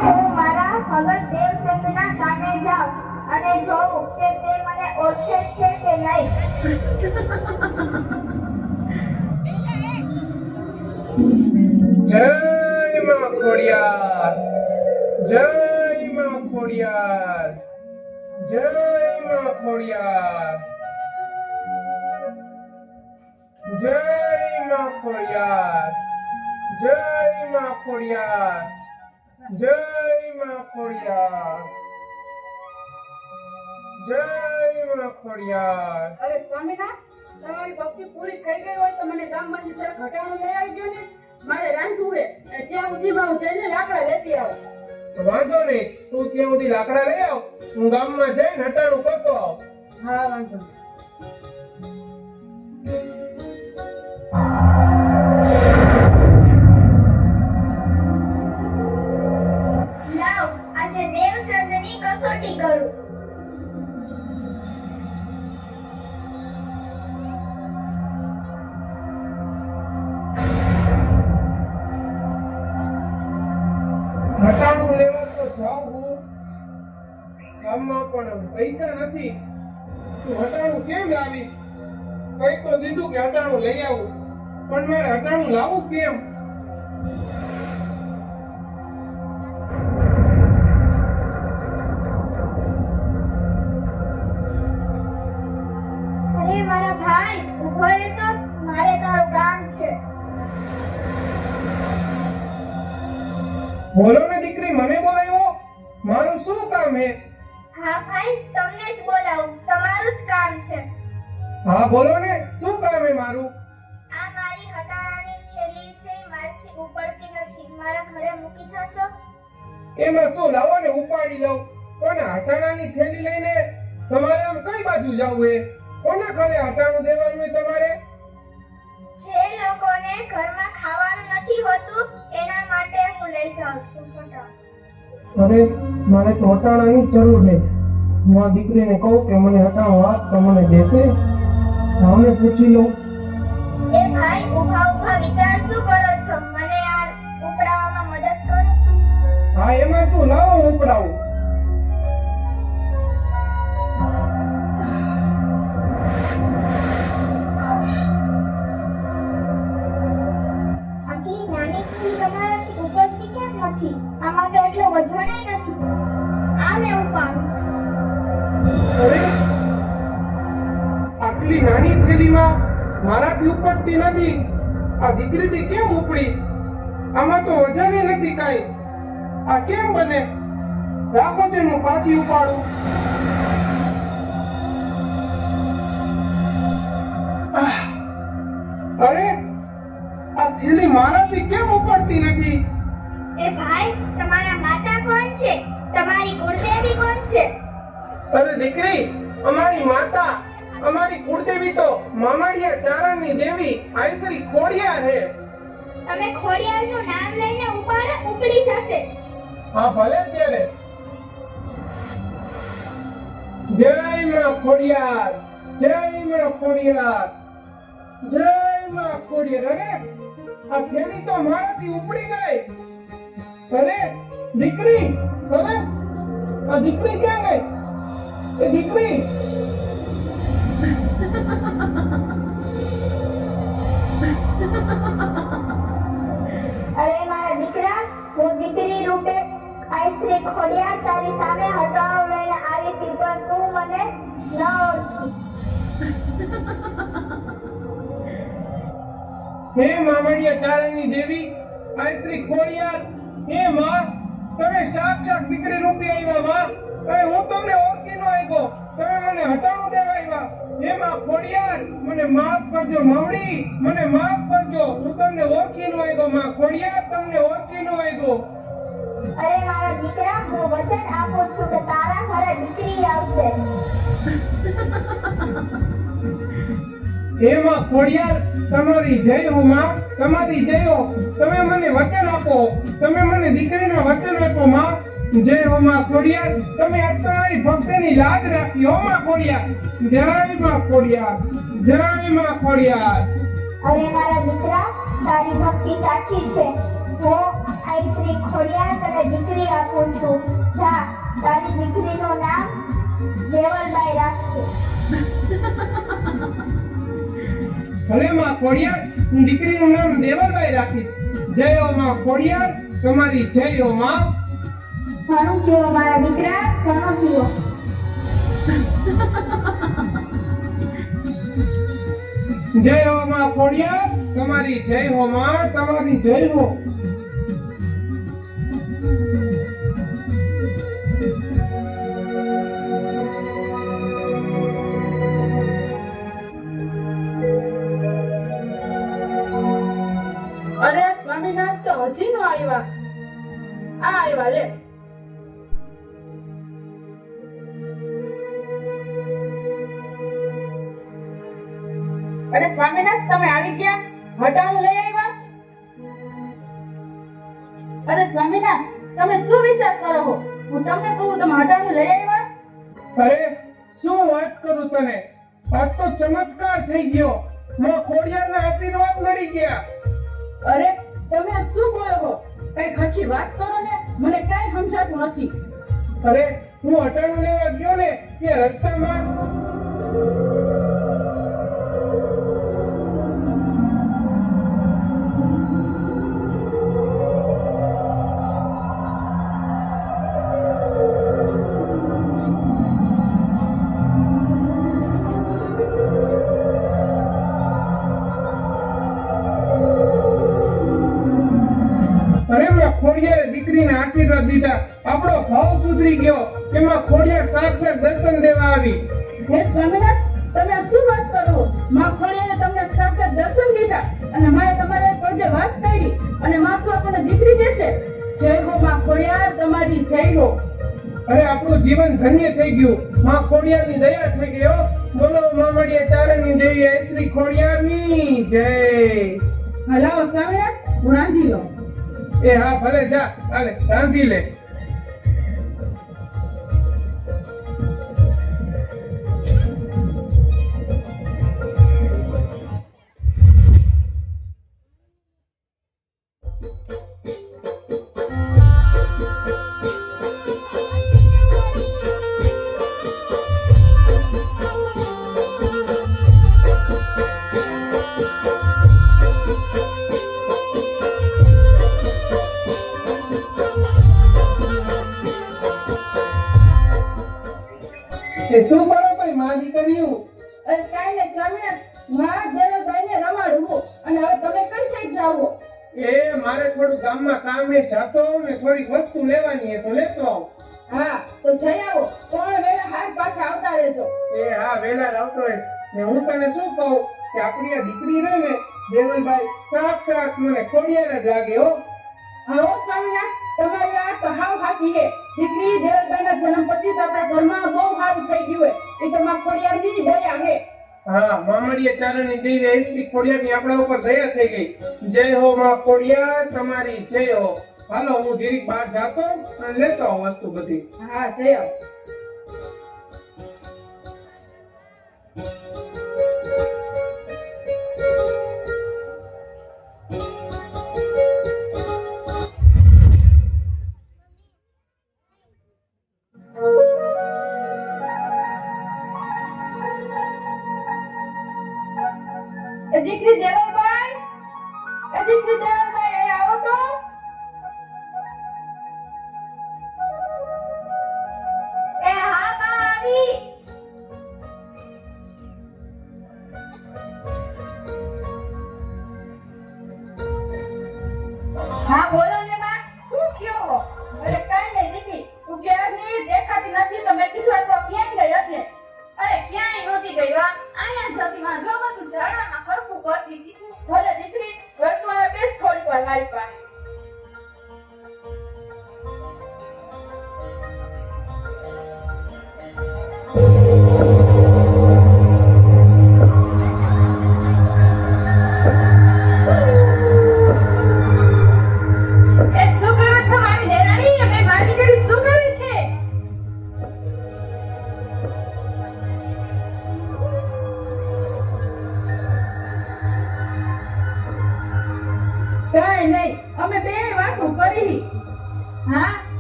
હું મારા ભગત દેવચંદના સામે જાઉં અને જોઉં કે તે મને ઓળખે છે કે નહીં. જય માં ખોડિયાર, જય માં ખોડિયાર, જય માં ખોડિયાર, જય માં ખોડિયાર, જય માં ખોડિયાર, જય માં ખોડિયાર, જય માં ખોડિયાર. અરે સ્વામીનાથ, તમારી ભક્તિ પૂરી થઈ ગઈ હોય તો મને ગામમાંથી જરાક ઘટાડો લઈ આવજો ને. મારે રાંધવું છે, ત્યાં સુધીમાં હું જઈને લાકડા લેતી આવું. વાંધો નહીં, તું ત્યાં સુધી લાકડા લઈ આવ, હું ગામમાં જઈને હટાણું કરતો આવ. હા, વાંધો નહીં. લાવ આજે દેવચંદની કસોટી કરું. હટાણું લેવા તો જાઉં હું, ગામમાં પણ પૈસા નથી. તું હટાણું કેમ લાવી? કઈ તો દીધું કે હટાણું લઈ આવું, પણ મારે હટાણું લાવવું કેમ? અરે મારા ભાઈ, ઉભો રહે તો, મારે તારું કામ છે. બોલો ને દીકરી, મને બોલાવ્યો? મારું શું કામ હે? હા ભાઈ, તમને જ બોલાવું, તમારું જ કામ છે. હા બોલો ને, શું કામ હે મારું? આ મારી હટાણાની થેલી છે, મારથી ઉપડતી નથી. મારા ઘરે મૂકી જશો? એમાં શું, લાવો ને ઉપાડી લઉં. પણ હટાણાની થેલી લઈને તમારે આમ કઈ બાજુ જવું હે? કોના ઘરે હટાણું દેવાનું હે તમારે? જે લોકોને ઘરમાં ખાવાનું નથી હોતું એના માટે હું લઈ જાઉં છું હટાણું. અરે મારે તો હટાણાની જ જરૂર છે. હું આ દીકરીને કહું કે મને હટાણું આપ તો મને દેશે. આમને પૂછી લઉં. એ ભાઈ, ઊભા ઊભા વિચાર શું કરો છો? મને આ ઉપડાવવામાં મદદ કરો. હા એમાં શું, લાવો હું ઉપડાવું. આટલી નાની થેલી તમારાથી ઉપડતી કેમ નથી? આમાં તો એટલો વજન નથી. આ મેં ઉપાડું. અરે આટલી નાની થેલીમાં મારાથી ઉપડતી નથી. આ દીકરીથી કેમ ઉપડી? આમાં તો વજન નથી કાંઈ. આ કેમ બને? રાખો તો હું પાછી ઉપાડું. અરે આ થેલી મારાથી કેમ ઉપડતી નથી? એ ભાઈ, તમારા માતા કોણ છે? તમારી કુળદેવી કોણ છે? અરે દીકરી, અમારી માતા, અમારી કુળદેવી તો મામાડિયા ચારણની દેવી આઈશ્રી ખોડિયાર છે. તમે ખોડિયારનું નામ લઈને ઉપાડો, ઉપડી જશે. હા ભલે ત્યારે. જય માં ખોડિયાર, જય માં ખોડિયાર, જય માં ખોડિયાર. અરે આ થેલી તો મારાથી ઉપડી ગઈ. અરે દીકરી, અરે આ દીકરી ક્યાં ગઈ? એ દીકરી, અરે મારા દીકરા, હું દીકરી રૂપે આઈશ્રી ખોડિયાર તારી સામે હટાણું લઈને આવી હતી, પણ તું મને ન ઓળખી. હે મામાડિયા ચારણની દેવી આઈશ્રી ખોડિયાર, હે માં, તમે સાક્ષાત દીકરી રૂપી આવ્યા માં. અરે હું તમને ઓળખી ન આવ્યો, તમે મને હટાણું દેવા આવ્યા. હે માં ખોડિયાર, મને માફ કરજો માવડી, મને માફ કરજો. હું તમને ઓળખી ન આવ્યો માં ખોડિયાર, તમને ઓળખી ન આવ્યો. અરે મારા દીકરા, હું વચન આપું છું કે તારા ઘરે દીકરી આવશે. હે માં ખોડિયાર, તમારી જય હો માં, તમારી જય હો. તમે મને વચન આપો, તમે મને દીકરીના વચન આપો માં. જય હો માં ખોડિયાર, તમે આજ તમારી ભક્તિની લાજ રાખી હો માં ખોડિયાર. જય માં ખોડિયાર, જય માં ખોડિયાર. અરે મારા દીકરા, તારી ભક્તિ સાચી છે. હું આઈશ્રી ખોડિયાર તને દીકરી આપું આપું છું. જા, તારી દીકરીનું નામ દેવલબાઈ રાખજે. ભલે માં ખોડિયાર, હું દીકરીનું નામ દેવલબાઈ રાખીશ. જય હો માં ખોડિયાર, તમારી જય હો માં. ઘણું જીવો મારા દીકરા, ઘણું જીવો. જય હો માં ખોડિયાર, તમારી જય હો માં, તમારી જય હો. અરે સ્વામિનાથ તો હજી નો આવ્યા. આ આવ્યા લે. અરે સ્વામિનાથ તમે આવી ગયા, હટાણું લઈ આવ્યા. અરે સ્વામિનાથ તમે શું વિચાર કરો છો? હું તમને કહું તમે હટાણું લઈ આવ્યા. અરે શું વાત કરું તને, આજ તો ચમત્કાર થઈ ગયો. માં ખોડિયારના આશીર્વાદ મળી ગયા. અરે તમે આ શું બોલો છો? કઈ ખર્ચી વાત કરો ને, મને કઈ સમજાતું નથી. અરે હું અટાણું લેવા ગયો ને કે રસ્તામાં ખોડિયારે દીકરીને આશીર્વાદ દીધા. આપણો ભાવ સુધરી ગયો. એમાં ખોડિયાર સાક્ષાત દર્શન દેવા આવી. હે સ્વામિનાથ તમે આ શું વાત કરો છો? માં ખોડિયાને તમને સાક્ષાત દર્શન દીધા અને માએ તમારે પડદે વાત કરી અને માં શું આપણને દીકરી દેશે? જય હો માં ખોડિયાર, તમારી જય હો. અરે આપણું જીવન ધન્ય થઈ ગયું. માં ખોડિયારની દયા થઈ ગઈ હો. બોલો મામડિયા ચારણની દેવી શ્રી ખોડિયારની જય. હલાવો સ્વામિનાથ, હું રાંધી લઉં. એ હા ભલે જા, હાલે રાંધી લે. એ શું કરો ભાઈ માં દીકરીઓ? અરે કાંઈ નહીં સ્વામિનાથ, માં દેવલભાઈને રમાડવું અને હવે તમે કઈ સાઈડ જાઓ? એ મારે થોડું ગામમાં કામ ને જાતો ને થોડીક વસ્તુ લેવાની હે તો લેતો આવું. હા તો જઈ આવો, પણ વેલા હાર પાછા આવતા રહેજો. એ હા વેલા આવતો રહીશ. ને હું તને શું કહું કે આપણી આ દીકરી રહે ને દેવલભાઈ સાક્ષાત મને ખોડિયાર જ લાગે હો. હા સ્વામિનાથ, તમારી વાત તો હાવ સાચી છે. દીકરી દેવલભાઈના જન્મ પછી તો આપણા ઘરમાં બહુ સારું થઈ ગયું હોય. એ તો માં ખોડિયારની દયા છે. હા મામડિયા ચારણની દેવી શ્રી ખોડિયારની આપણા ઉપર દયા થઈ ગઈ. જય હો માં ખોડિયાર, તમારી જય હો. હાલો હું ધીરે બહાર જાતો અને લેતો આવું વસ્તુ બધી. હા જઈ આવો. એ દીકરી દેવલભાઈ, એ દીકરી દેવલભાઈ, અહીં આવો તો.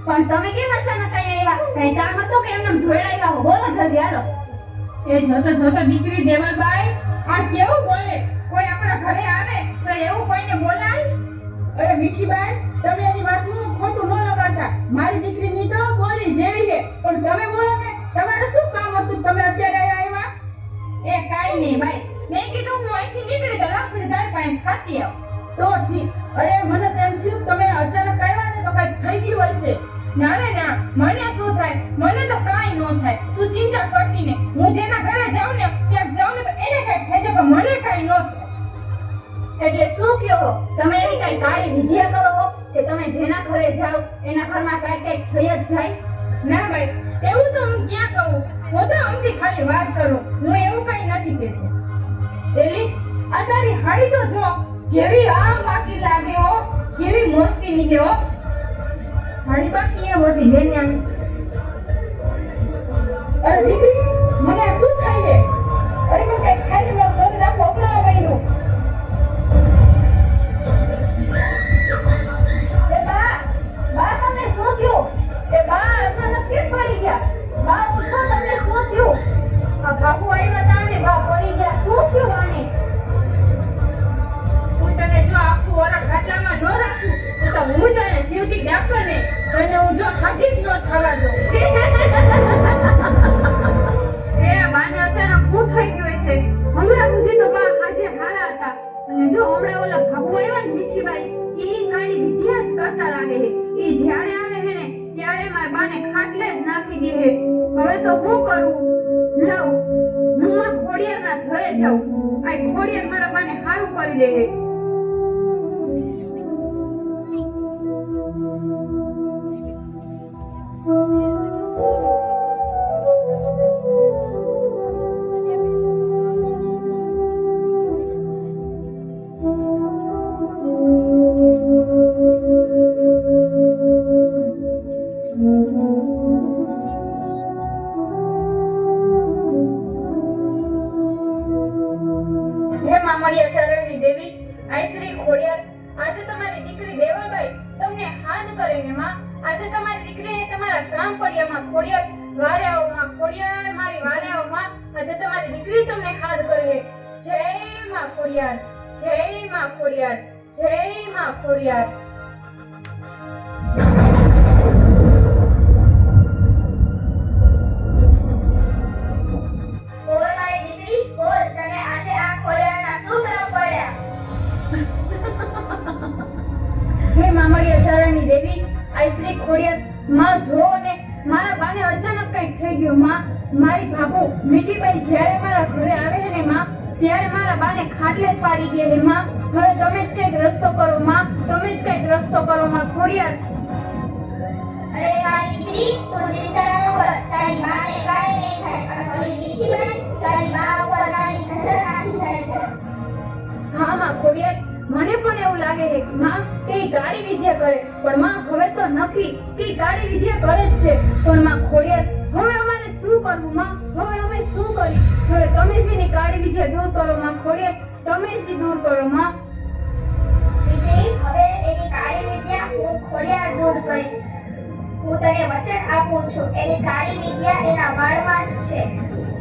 પણ તમે કેમ અચાનક અહીં આવ્યા? કઈ કામ હતું કે એમને ધોળાવ્યા હો? બોલો જલ્દી હાલો. એ જોતો જોતો દીકરી દેવલબાઈ આ કેવું બોલે? કોઈ આપણા ઘરે આવે તો એવું કોઈને બોલાય? અરે મીઠીબાઈ, તમે એની વાતનું ખોટું ન લગાડતા. મારી દીકરીની તો બોલી જેવી છે, પણ તમે બોલો ને તમારે શું કામ હતું? તમે અત્યારે અહીંયા આવ્યા? એ કાઈ નહીં ભાઈ, મેં કીધું હું અહીંથી નીકળી તો લાકડી તાર પાસે ખાતી આવ. તો ઠીક. અરે મને તો એમ થયું તમે અચાનક આવ્યા ને તો કઈક થઈ ગયું હશે. ના રે ના, મને શું થાય? મને તો કાઈ ન થાય. તું ચિંતા કરતી ને. હું જેના ઘરે જાઉં ને ત્યાં જાઉં ને તો એને કઈક થઈ જાય, પણ મને કાઈ ન થાય. એટલે શું કહો છો? તમે એવી કઈ કાળી વિદ્યા કરો છો કે તમે જેના ઘરે જાઓ એના ઘરમાં કઈ કઈ થઈ જ જાય? ના ભાઈ, એવું તો હું ક્યાં કહું? હું તો આમથી ખાલી વાત કરું. હું એવું કઈ નથી કહેતી. એલી, આ તારી હાડી તો જો કેવી આમ બાકી લાગે હો, કેવી મસ્તી નીકળે હો. હાડી બાકી એ મોટી લેને આવી. અરે દીકરી, મને આ શું થાય છે? અરે મને કઈ ખાઈને મારું શરીર આખું અકળાવા માંડ્યું. એ બા, બા તમને શું થયું? એ બા અચાનક કેમ પડી ગયા? બા ઉઠો, તમને શું થયું? આ બાબુ આવ્યા હતા ને બા પડી ગયા. શું થયું બાને? હું તને જો આખું ઓરા ખાટલામાં ન રાખું તો હું તને જીવતી ડાકર ને તને હું જો હાજી જ ન થવા દઉં. એ બાને અચાનક શું થઈ ગયું છે? હમણાં સુધી તો બા આજે હારા હતા અને જો હમણાં ઓલા બાબુ આવ્યા ને મીઠીબાઈ, ઈ કાળી વિદ્યા જ કરતા લાગે છે. ઈ જ્યારે આવે છે ને ત્યારે મારા બાને ખાટલે જ નાખી દે છે. હવે તો શું કરું? લાવ, હું આ ખોડિયારના ઘરે જાઉં. આ ખોડિયાર મારા બાને હારું કરી દે છે. હે મામડિયા ચરણની દેવી, આઈ શ્રી ખોડિયાર, આજે તમારી દીકરી દેવલબાઈ તમને હાથ કરે હે માં. આજે તમારી દીકરીને તમારા કામ પડ્યા માં ખોડિયાર. વારે આવો માં ખોડિયાર, મારી વારે આવો માં. આજે તમારી દીકરી તમને હાથ કરે હે. જય માં ખોડિયાર, જય માં ખોડિયાર, જય માં ખોડિયાર. બોલ મારી દીકરી, બોલ, તને આજે આ ખોડિયારના શું કામ પડ્યા? હે મામડિયા ચરણની દેવી, આઈ શ્રી ખોડિયાર, માં જો ને મારા બાને અચાનક કંઈક થઈ ગયું માં. મારી બાબુ મીઠીબાઈ જ્યારે મારા ઘરે આવે છે ને માં, ત્યારે મારા બાને ખાટલે જ પાડી દે છે માં. હવે તમે જ કંઈક રસ્તો કરો માં, તમે જ કંઈક રસ્તો કરો માં ખોડિયાર. અરે મારી દીકરી, તું ચિંતા ન કર, તારી માને કાંઈ નહીં થાય. અને ઓલી મીઠીબાઈ તારી મા ઉપર તારી નજર નાખી જાય છે. હા માં ખોડિયાર, મને પણ એવું લાગે છે કે માં કે ઈ કાળી વિદ્યા કરે, પણ માં હવે તો નક્કી કે ઈ કાળી વિદ્યા કરે જ છે. પણ માં ખોડિયાર, હવે અમારે શું કરવું માં? હવે અમે શું કરી? હવે તમે જ એની કાળી વિદ્યા દૂર કરો માં ખોડિયાર, તમે જ ઈ દૂર કરો માં. દીકરી, હવે એની કાળી વિદ્યા હું ખોડિયાર દૂર કરીશ. હું તને વચન આપું છું, એની કાળી વિદ્યા એના વાળમાં જ છે.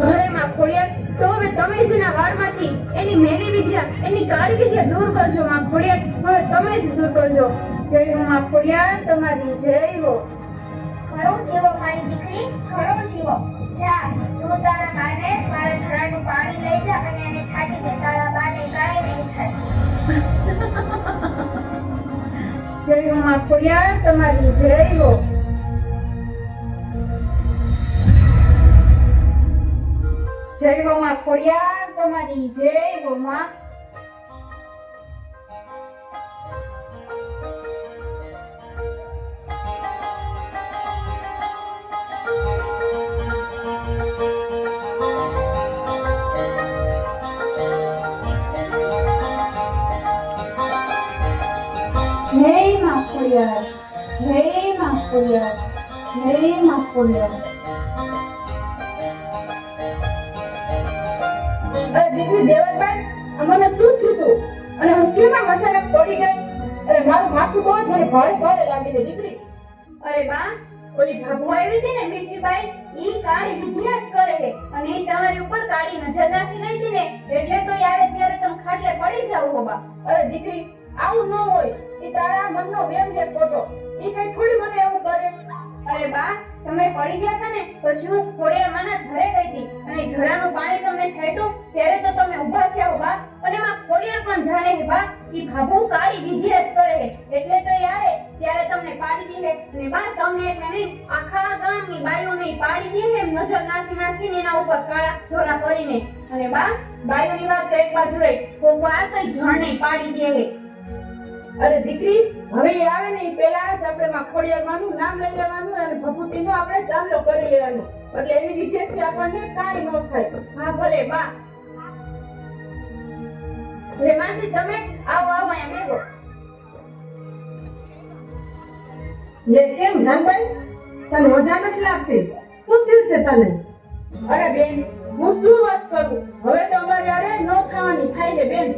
અરે માં ખોડિયાર, તો હવે તમે જ એના વાળમાંથી એની મેલી વિદ્યા, એની કાળી વિદ્યા દૂર કરજો માં ખોડિયાર. હવે તમે જ દૂર કરજો. જય હો માં ખોડિયાર, તમારી જય હો. ઘણું જીવો મારી દીકરી, ઘણું જીવો. જા, તું તારા બાને મારા ઘડાનું પાણી લઈ જા અને એને છાંટી દે. તારા બાને કાંઈ નહીં થાય. જય હો માં ખોડિયાર, તમારી જય હો. જય હો માં ખોડિયાર, તમારી જય હો માં. જય માં ખોડિયાર, જય માં ખોડિયાર, જય માં ખોડિયાર. અરે દીકરી દેવલબાઈ, આ મને શું થયું તું? અને હું કેમ આમ અચાનક પડી ગઈ? અરે મારું માથું બહુ જ મને ભારે ભારે લાગે છે દીકરી. અરે બા, ઓલી ભાભુ આવી હતી ને મીઠીબાઈ, ઈ કાળી વિદ્યા જ કરે છે અને ઈ તમારી ઉપર કાળી નજર નાખી ગઈ હતી ને એટલે તો ઈ આવે ત્યારે તમે ખાટલે પડી જાવ હો બા. અરે દીકરી, આવું ન હોય. એ તારા મનનો વેમ છે ખોટો. એ કઈ થોડી મને એવું કરે. અરે બા, તમે પડી ગયા હતા ને પછી હું ખોડિયારમાંના ઘરે ગઈ હતી અને ઈ ધરાનું પાણી તમને છાંટ્યું ત્યારે તો તમે ઊભા થયા હો બા. અને એમાં ખોડિયાર પણ જાણે છે બા, ઈ ભાભુ કાળી વિદ્યા જ કરે છે એટલે તો ઈ આવે ત્યારે તમને પાડી દે છે. અને બા, તમને એટલે નહીં, આખા ગામની બાઈઓને ઈ પાડી દે છે એમ નજર નાખી નાખીને એના ઉપર કાળા ધોરા કરીને. અને બા, બાઈઓની વાત તો એક બાજુ રહી, કોક વાર તો ઈ જણને પાડી દે છે. અરે દીકરી, હવે એ આવે ને એ પહેલા જ આપણે માં ખોડિયારમાંનું નામ લઈ લેવાનું અને ભભૂતિનો આપણે ચાંદલો કરી લેવાનો. એટલે એની વિદ્યાથી આપણને કાંઈ ન થાય. હા ભલે બા. લે માસી, તમે આવો આવો અહીંયા બેઠો. લે કેમ જાનભાઈ, તને મજા નથી લાગતી? શું થયું છે તને? અરે બેન, હું શું વાત કરું, હવે તો અમારે અરે ન થવાની થાય છે બેન.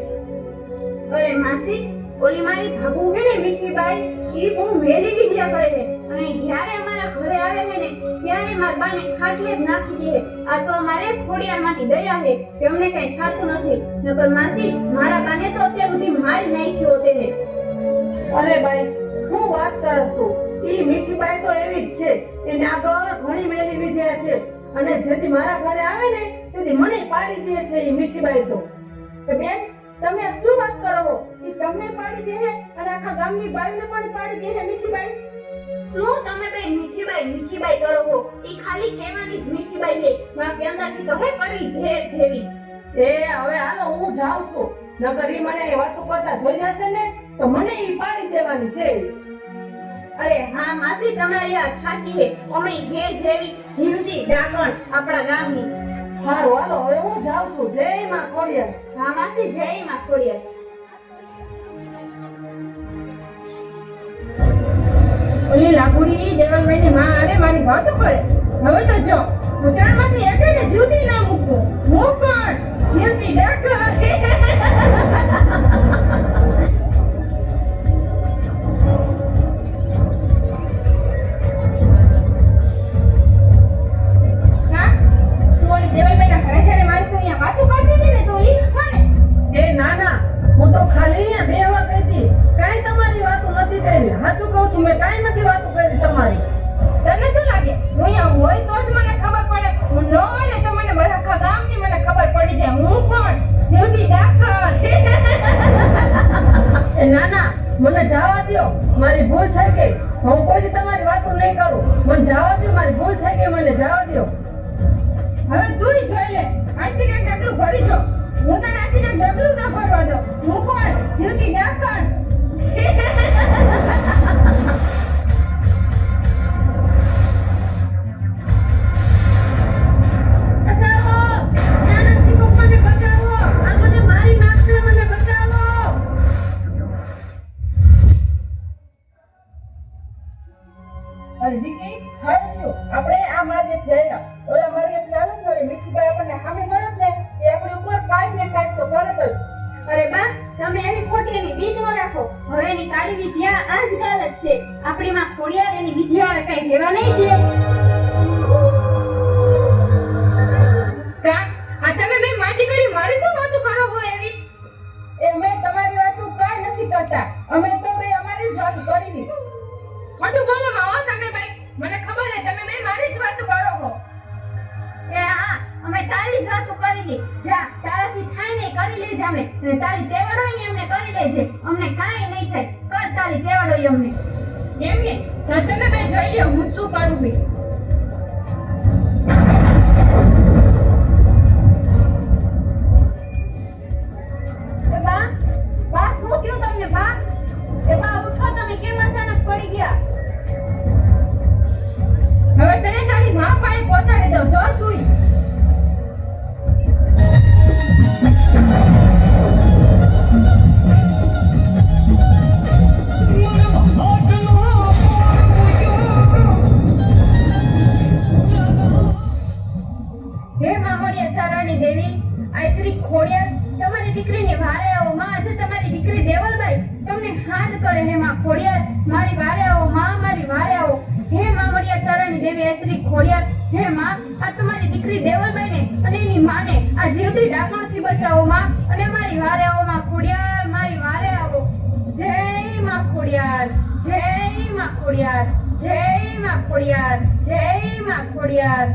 અરે માસી, ઓલી મારી ભાભુ છે ને મીઠીબાઈ, ઈ બહુ મેલી વિદ્યા કરે છે અને જ્યારે અમારા ઘરે આવે છે ને ત્યારે મારા બાને ખાટલે જ નાખી દે છે. આ તો અમારે ખોડિયારમાંની દયા છે કે અમને કઈ થાતું નથી. નકર માસી, મારા બાને તો અત્યાર સુધી મારી નાખ્યો તેને. અરે ભાઈ, શું વાત કરસ તું? ઈ મીઠીબાઈ તો એવી જ છે, એને આગળ ઘણી મેલી વિદ્યા છે અને જેથી મારા ઘરે આવે ને તેથી મને પાડી દે છે ઈ મીઠીબાઈ તો. કે બેન, તમે શું વાત કરો છો? ઈ તમને પાડી દે છે અને આખા ગામની બાઈઓને પણ પાડી દે છે મીઠીબાઈ. શું તમે બે મીઠીબાઈ કરો છો? ઈ ખાલી કહેવાની જ મીઠીબાઈ છે, મારા અંદરથી તો હે પડવી ઝેર જેવી. એ હવે હાલો હું જાઉં છું, નકર ઈ મને એ વાતો કરતા જોઈ જશે ને તો મને ઈ પાડી દેવાની છે. અરે હા માસી, તમારી વાત સાચી છે. અમે હે જેવી જીવતી ડાગણ આપણા ગામની. સારું હાલો, હવે હું જાઉં છું. જય માં ખોડિયાર. હા માસી, જય માં ખોડિયાર. ઓલી લાકુડી દેવલભાઈની માં અરે મારી વાતો કરે. હવે તો જો ઉત્તરાયણમાંથી એકને જીવતી ના મૂકું. હું કોણ? જીવતી ડાકર. એ ના ના, હું તો ખાલી અહીંયા બેહવા ગઈ હતી. કાંઈ તમારી વાતો નથી કરી. સાચું કહું છું, મેં કાંઈ નથી વાતો કરી તમારી. તને શું લાગે હું અહીંયા હોય તો જ મને ખબર પડે? હું ન હોય ને તો મને આખા ગામની મને ખબર પડી જાય. હું કોણ? જીવતી ડાકર. એ ના ના, મને જવા દ્યો, મારી ભૂલ થઈ ગઈ. હું કોઈ તમારી વાતો નહીં કરું. મને જવા દ્યો, મારી ભૂલ થઈ ગઈ, મને જવા દ્યો. હવે તુંય જોઈ લે, આજથી એક ડગલું ભરી જો. હું તને આજથી એક ડગલું ના ભરવા દઉં. હું કોણ? જીવતી ડાકર. બચાવો! નાનાથી કોક મને બચાવો! આ મને મારી નાખશે, મને બચાવો! અરે દીકરી, સારું થયું આપણે આ માર્ગે જઈને ઓલા માર્ગે ચાલે ને મીઠીબાઈ આપણને સામે મળે ને એ આપણી ઉપર કાંઈ ને કાંઈક તો કરે જ. અરે બા, તમે એની ખોટી એની બીક ન રાખો. હવે એની કાળી વિદ્યા આજકાલ જ છે. આપણી માં ખોડિયાર એની વિદ્યા હવે કઈ રહેવા નહીં દે. કા આ તમે બે માટી કરી મારી શું વાતો કરો હો એવી? એ અમે તમારી વાતો કાંઈ નથી કરતા. અમે તો બે અમારી જ વાત કરી. ખોટું બોલો માં હો તમે ભાઈ. મને ખબર છે તમે બે મારી જ વાતો કરો હો. એ હા, અમે તારી જ વાતો કરી દી. જા, તારાથી થાય ને કરી લેજે અમને. અને તારી તેવડ હોય ને અમને કરી લેજે. અમને કાંઈ નહીં થાય. કર તારી તેવડ હોય અમને. એમ ને તો તમે બે જોઈ લ્યો હું શું કરું બી. એ બા, બા શું થયું તમને બા? એ બા ઉઠો, તમે કેમ અચાનક પડી ગયા? હવે તને તારી માં પાસે પહોંચાડી દઉં જો તું. ખોડિયાર, હે માં, આ તમારી દીકરી દેવલબાઈને અને એની માને આ જીવતી ડાકણથી બચાવો માં, અને મારી વારે આવો માં ખોડિયાર, મારી વારે આવો. જય માં ખોડિયાર, જય માં ખોડિયાર, જય માં ખોડિયાર, જય માં ખોડિયાર.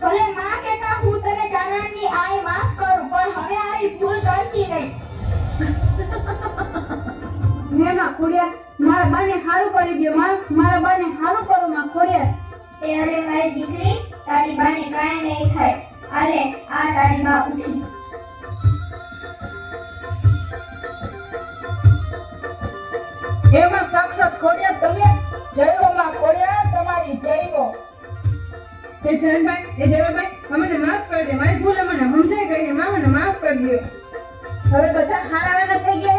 ભલે માં કહેતા હું તને ચારણની આય માફ કરું, પણ હવે આવી ભૂલ કરતી નહીં. હે માં ખોડિયાર, મારા બાને હારું કરી દો માં, મારા બાને હારું કરો માં ખોડિયાર. એ અરે મારી દીકરી, તારી બાને કાંઈ નહીં થાય. અરે આ તારી બા ઉઠી. એમાં સાક્ષાત ખોડિયાર તમે, જય હો માં ખોડિયાર, તમારી જય હો. એ જયભાઈ, એ દેવાભાઈ, અમને માફ કરી દે, મારી ભૂલ અમને સમજાઈ ગઈ છે માં, મને માફ કરી દો. હવે બધા હારા વાના થઈ ગયા.